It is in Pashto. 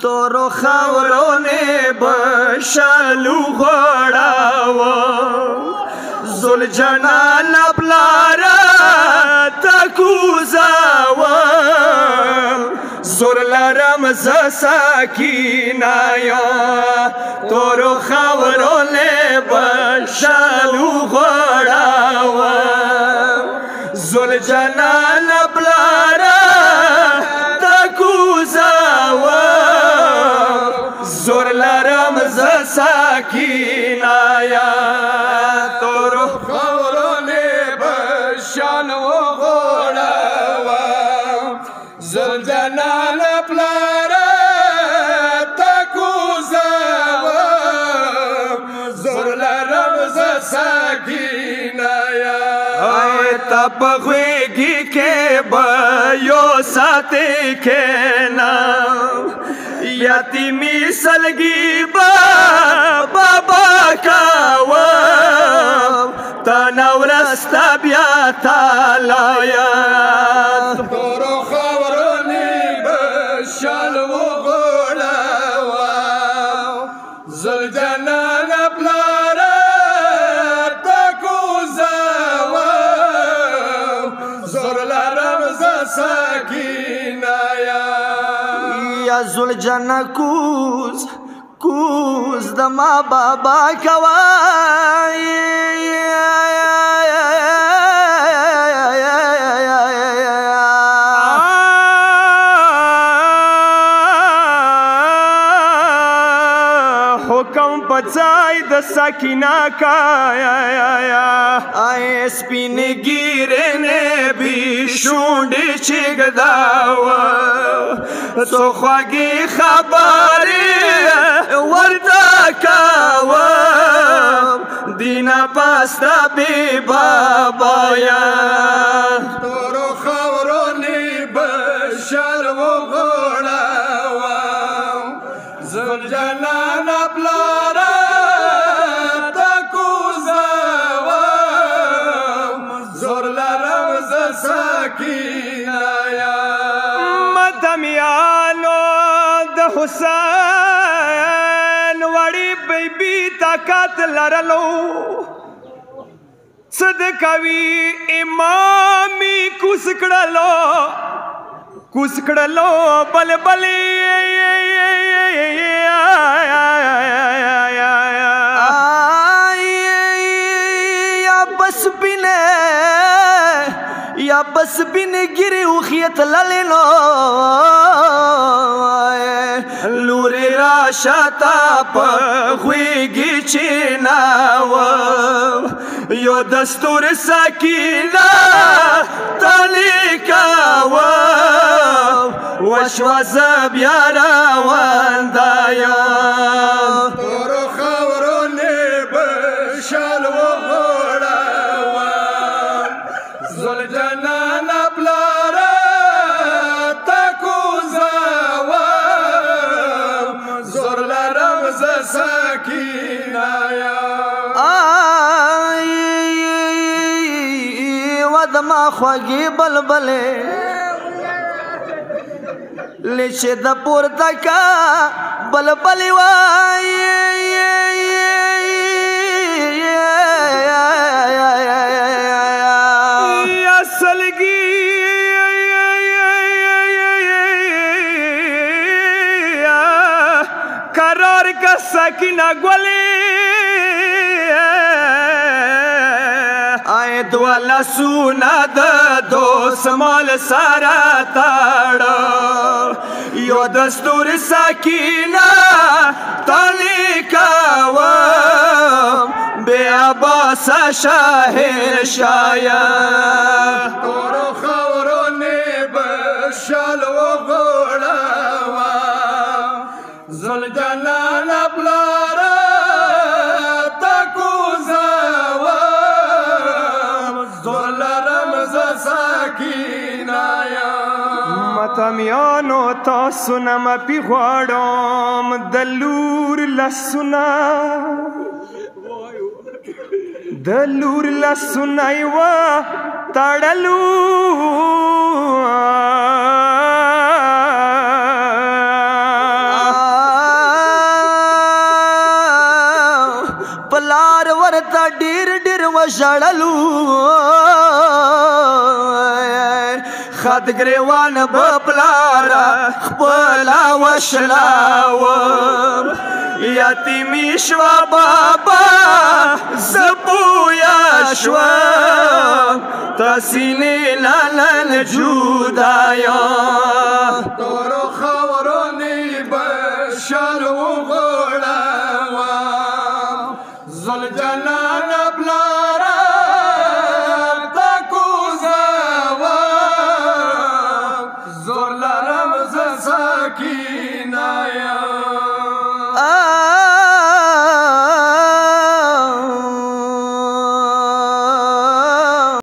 تورو خاورونه بشالو غړاوه زول جنان پلارا تکوزاوه زور لرم ز سکینه یا تورو خاورونه بشالو غړاوه زول جنان پلارا تکوزاوه زور لرم ز سکینه یا تورو خاورونه بشالو غړاوه زول جنان پلارا تکوزاوه زور لرم ز سکینه یا تپ غویگی کے بیو ساتے کے نام یتیمی سلگی بابا کاوام تنورستا بیا تالایات تورو خورونی بشالو غړاوام زل جنان پلارا سکینه یا زول جنہ کوز دما بابا کوای حکم پچای د سکینہ کا آئے سپین گیرنے بھی شونڈی چگداوا سو خواگی خباری وردا کاوا دینا پاستا بی بابا یا تورو خورونی بشالو غړاوه زول جنان پلارا تکوزاوه زور لرم ز سکینه یا مدمیانو د حسین وړي بیبي طاقت لرلو صدقوي امامي کوس کړلو بلبلی یا بس بین گیری اوخیت للنو لوری را شاتا پا خویگی چیناو یو دستور سکینه تلیکاو وشواز بیارا واندایا تورو خورونه بشالو غړاوه زول جنان پلارا تکوزاوه زور لرم ز سکینه یا ودما خوږی بلبلې لیچه د پورته کا بلبلی وای اصلگی قرار کا سکینہ گولی آئے دوالا سونا دوست مال سارا تاڑا یو دستور سکینہ تلیکاوام بے عباس شاہر شایا تورو خورونی بشالو غړاوه زل جنان پلارا تکوزاوه زور لرم ز سکینه یا متمیانو تاسو نه مپی غواړم د لور لاسونه د لور لاسونه یوه تړلو ژړلو خد ګریوان به پلاره خپله وشلاوم یتیمي شوه بابا زه پویه شوم تا سینې له نن جدا یم